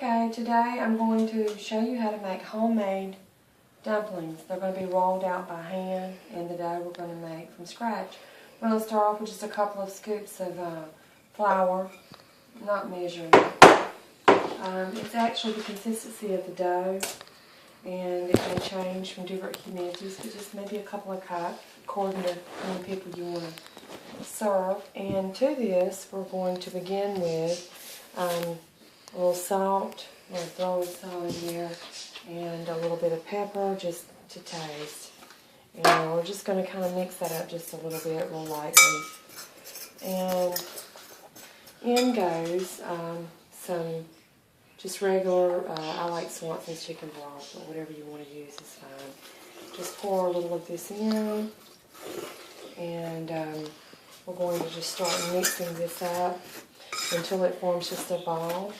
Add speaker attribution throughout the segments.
Speaker 1: Okay, today I'm going to show you how to make homemade dumplings. They're going to be rolled out by hand, and the dough we're going to make from scratch. We're going to start off with just a couple of scoops of flour, not measuring it. It's actually the consistency of the dough, and it may change from different humidities, but just maybe a couple of cups according to how many people you want to serve. And to this, we're going to begin with a little salt. I'm going to throw a little salt in there, and a little bit of pepper just to taste. And we're just going to kind of mix that up just a little bit, real lightly. And in goes some just regular, I like Swanson's chicken broth, but whatever you want to use is fine. Just pour a little of this in, and we're going to just start mixing this up until it forms just a ball.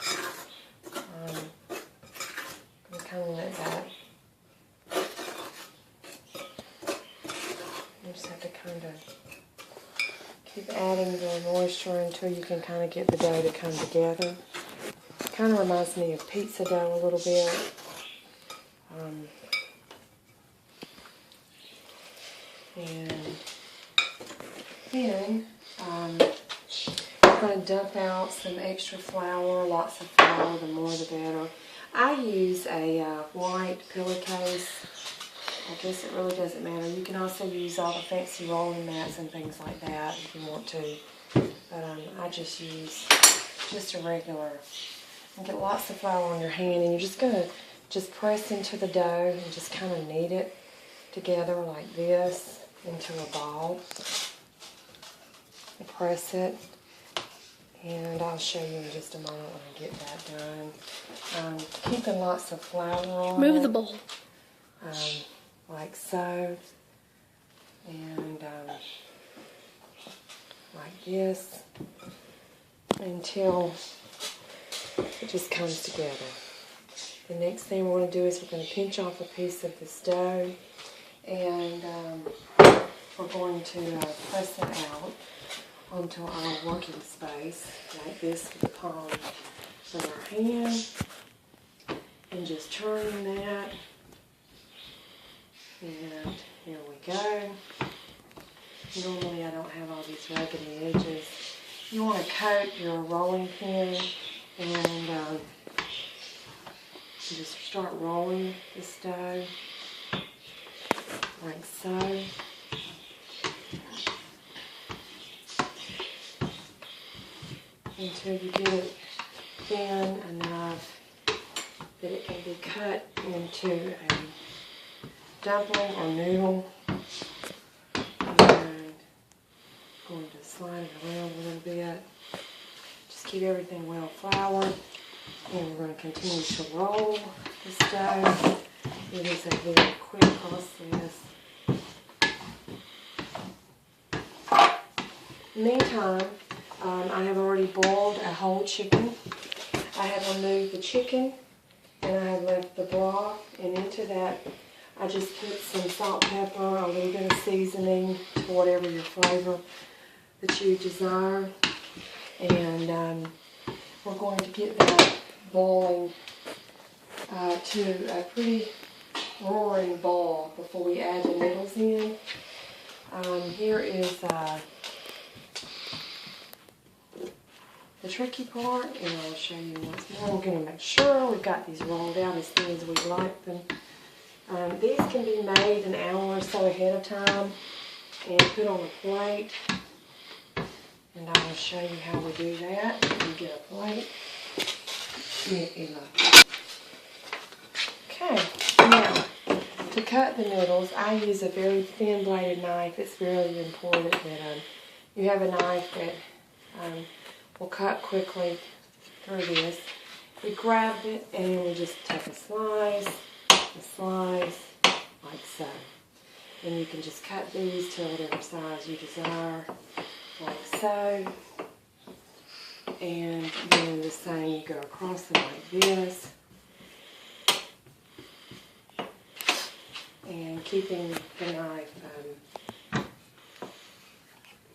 Speaker 1: I'm kind of let that. You just have to kind of keep adding the moisture until you can kind of get the dough to come together. Kind of reminds me of pizza dough a little bit. And then I'm going to dump out some extra flour, lots of flour, the more the better. I use a white pillowcase. I guess it really doesn't matter. You can also use all the fancy rolling mats and things like that if you want to. But I just use just a regular. And get lots of flour on your hand, and you're just going to just press into the dough and just kind of knead it together like this into a ball. And press it, and I'll show you in just a moment when I get that done. Keeping lots of flour on
Speaker 2: Move the bowl.
Speaker 1: Like so, and like this, until it just comes together. The next thing we're going to do is we're going to pinch off a piece of this dough, and we're going to press it out onto our working space like this with the palm of our hand, and just turning that, and here we go. Normally I don't have all these raggedy edges. You want to coat your rolling pin, and just start rolling this dough like so. Until you get it thin enough that it can be cut into a dumpling or noodle. And going to slide it around a little bit. Just keep everything well floured. And we're going to continue to roll this dough. It is a very quick process. Meantime, I have already boiled a whole chicken. I have removed the chicken, and I have left the broth, and into that I just put some salt, pepper, a little bit of seasoning to whatever your flavor that you desire. And we're going to get that boiling to a pretty roaring boil before we add the noodles in. Here is the tricky part, and I'll show you once more. We're going to make sure we've got these rolled out as thin as we like them. These can be made an hour or so ahead of time and put on a plate. And I will show you how we do that. You get a plate. Okay, now to cut the noodles, I use a very thin bladed knife. It's really important that you have a knife that will cut quickly through this. We grab it and we just take a slice, like so. And you can just cut these to whatever size you desire, like so. And then the same, you go across them like this. And keeping the knife,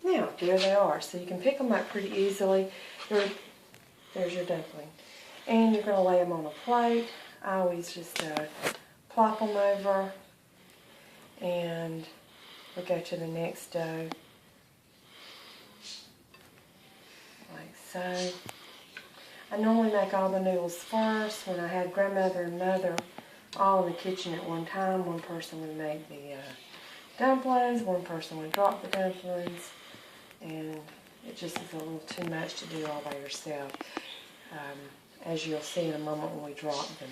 Speaker 1: now there they are. So you can pick them up pretty easily. There's your dumpling. And you're going to lay them on a plate. I always just plop them over, and we'll go to the next dough, like so. I normally make all the noodles first. When I had grandmother and mother all in the kitchen at one time, one person would make the dumplings, one person would drop the dumplings, and it just is a little too much to do all by yourself, as you'll see in a moment when we drop them.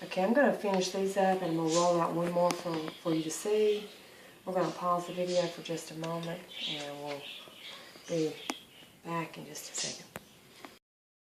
Speaker 1: Okay, I'm going to finish these up, and we'll roll out one more for you to see. We're going to pause the video for just a moment, and we'll be back in just a second.